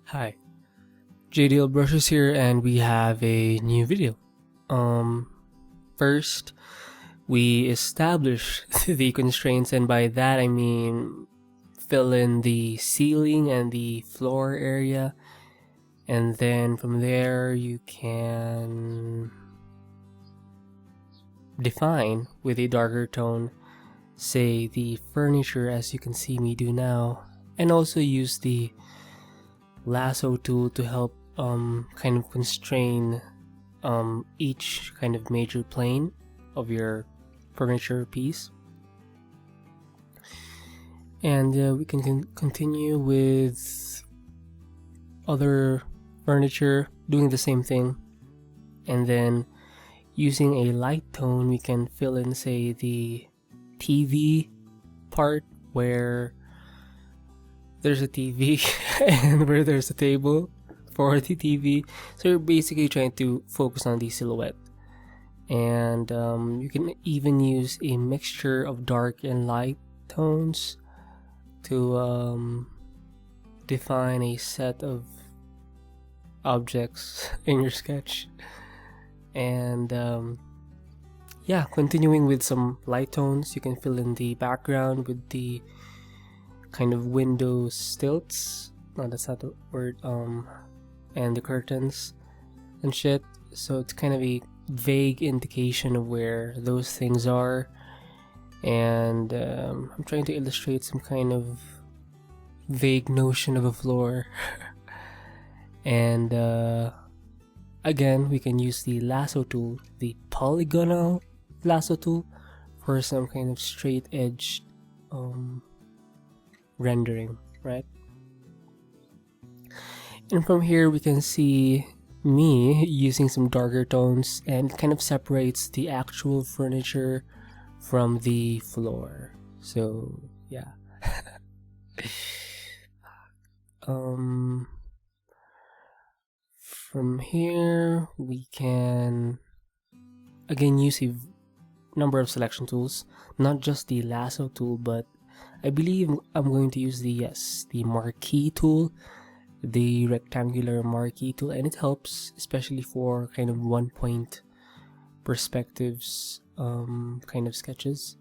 Hi, JDL Brushes here, and we have a new video. First, we establish the constraints, and by that I mean fill in the ceiling and the floor area, and then from there you can define with a darker tone, say the furniture as you can see me do now, and also use the lasso tool to help kind of constrain each kind of major plane of your furniture piece. And we can continue with other furniture doing the same thing, and then using a light tone we can fill in, say, the TV part where there's a TV and where there's a table for the TV. So you're basically trying to focus on the silhouette. And you can even use a mixture of dark and light tones to define a set of objects in your sketch. And yeah, continuing with some light tones, you can fill in the background with the kind of window stilts. No, that's not the word. And the curtains and shit. So it's kind of a vague indication of where those things are. And I'm trying to illustrate some kind of vague notion of a floor. And again, we can use the lasso tool, the polygonal lasso tool, for some kind of straight edged rendering, right? And from here we can see me using some darker tones, and it kind of separates the actual furniture from the floor. So yeah. From here we can again use a number of selection tools, not just the lasso tool, but I believe I'm going to use the marquee tool, the rectangular marquee tool, and it helps especially for kind of one point perspectives kind of sketches.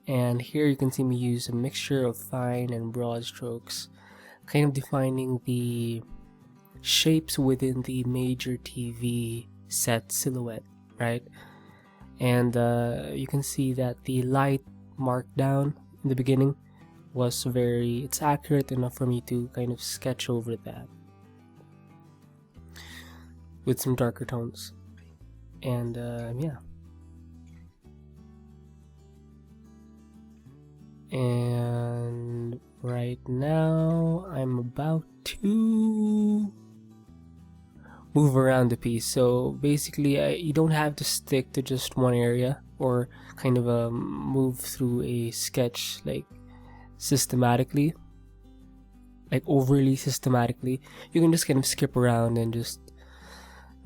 And here you can see me use a mixture of fine and broad strokes, kind of defining the shapes within the major TV set silhouette, right? And you can see that the light markdown in the beginning was it's accurate enough for me to kind of sketch over that with some darker tones. And yeah. And right now I'm about to move around the piece. So basically you don't have to stick to just one area or kind of move through a sketch like systematically, like overly systematically. You can just kind of skip around and just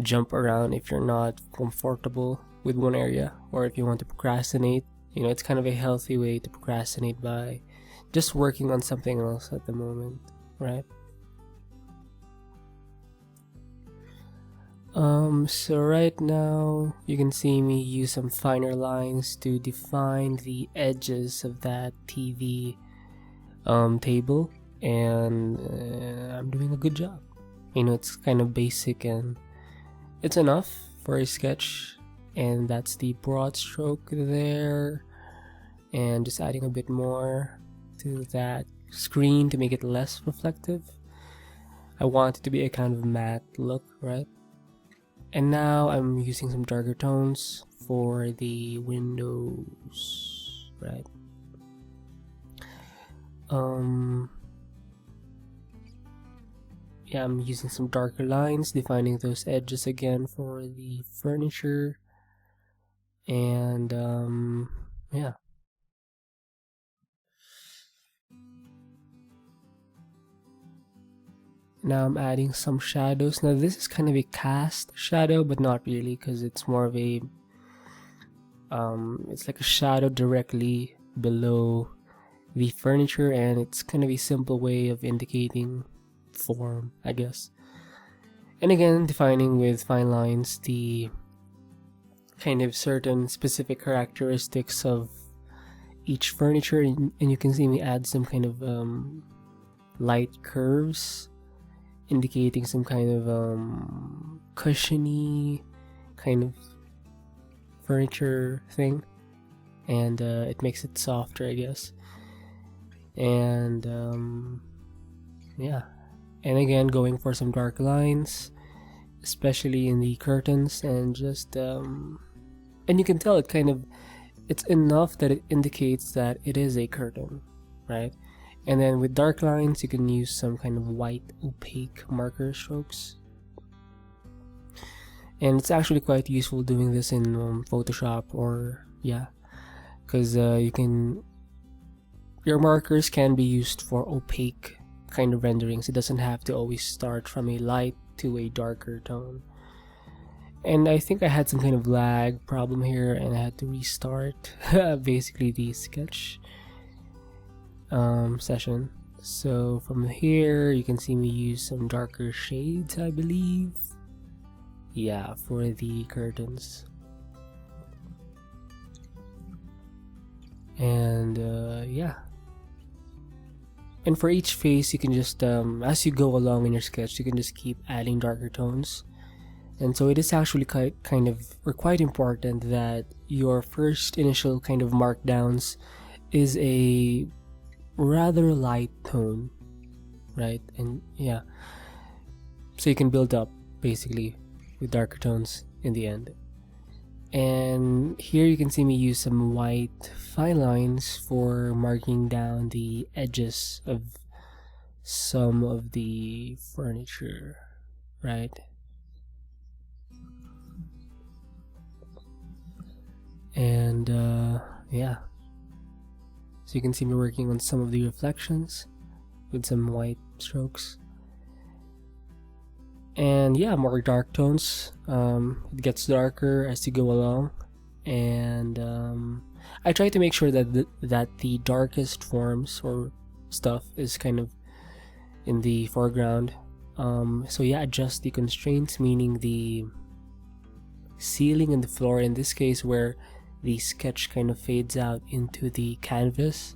jump around if you're not comfortable with one area, or if you want to procrastinate. You know, it's kind of a healthy way to procrastinate by just working on something else at the moment, right? So right now you can see me use some finer lines to define the edges of that TV table, and I'm doing a good job. You know, it's kind of basic and it's enough for a sketch, and that's the broad stroke there, and just adding a bit more to that screen to make it less reflective. I want it to be a kind of matte look, right? And now I'm using some darker tones for the windows, right? Yeah, I'm using some darker lines, defining those edges again for the furniture. And yeah. Now I'm adding some shadows. Now this is kind of a cast shadow, but not really, because it's more of a it's like a shadow directly below the furniture, and it's kind of a simple way of indicating form, I guess. And again, defining with fine lines the kind of certain specific characteristics of each furniture, and you can see me add some kind of light curves indicating some kind of cushiony kind of furniture thing, and it makes it softer, I guess. And yeah, and again going for some dark lines, especially in the curtains, and just and you can tell it's enough that it indicates that it is a curtain, right? And then with dark lines, you can use some kind of white opaque marker strokes. And it's actually quite useful doing this in Photoshop, or because your markers can be used for opaque kind of renderings. It doesn't have to always start from a light to a darker tone. And I think I had some kind of lag problem here, and I had to restart basically the sketch session. So from here you can see me use some darker shades, I believe, for the curtains. And and for each face you can just as you go along in your sketch, you can just keep adding darker tones. And so it is actually quite important that your first initial kind of markdowns is a rather light tone, right? And so you can build up basically with darker tones in the end. And here you can see me use some white fine lines for marking down the edges of some of the furniture, right? And so you can see me working on some of the reflections with some white strokes. And more dark tones. It gets darker as you go along, and I try to make sure that the darkest forms or stuff is kind of in the foreground. So adjust the constraints, meaning the ceiling and the floor in this case, where the sketch kind of fades out into the canvas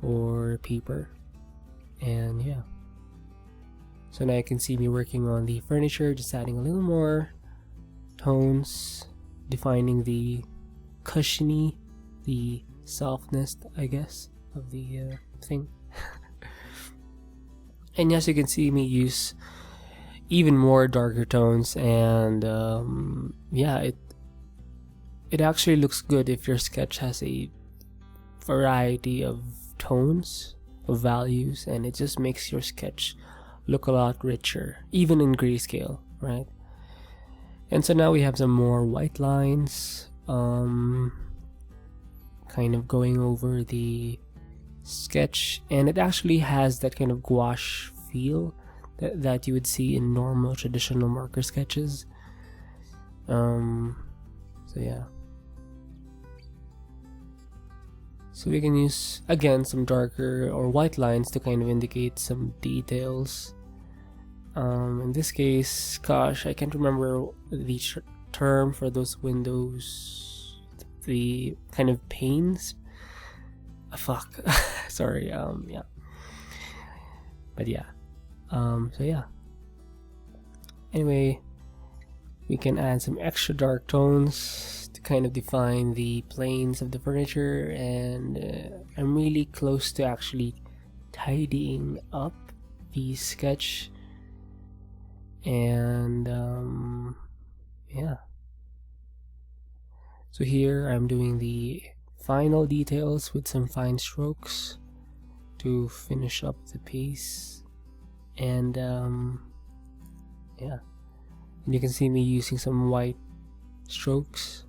or paper. And so now you can see me working on the furniture, just adding a little more tones, defining the cushiony, the softness, I guess, of the thing. And yes, you can see me use even more darker tones, and it actually looks good if your sketch has a variety of tones, of values, and it just makes your sketch look a lot richer, even in grayscale, right? And so now we have some more white lines, kind of going over the sketch, and it actually has that kind of gouache feel that you would see in normal traditional marker sketches. So we can use again some darker or white lines to kind of indicate some details. In this case, gosh, I can't remember the term for those windows, the kind of panes. Sorry. But anyway, we can add some extra dark tones to kind of define the planes of the furniture, and I'm really close to actually tidying up the sketch. And so here I'm doing the final details with some fine strokes to finish up the piece. And and you can see me using some white strokes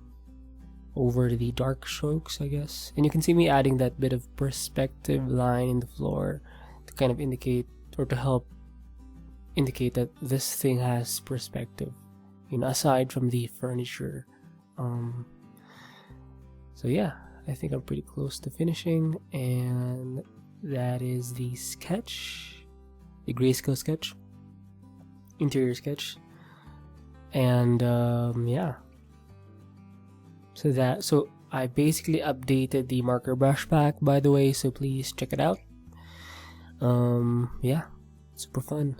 over the dark strokes, I guess. And you can see me adding that bit of perspective line in the floor to kind of indicate, or to help indicate that this thing has perspective, aside from the furniture. So I think I'm pretty close to finishing, and that is the sketch. the Grayscale sketch, interior sketch, and yeah. So I basically updated the marker brush pack, by the way, so please check it out. Yeah, super fun.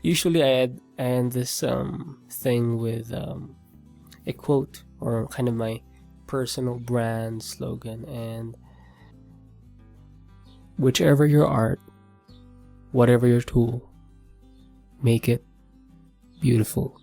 Usually I end this thing with a quote, or kind of my personal brand slogan, and whichever your art, whatever your tool, make it beautiful.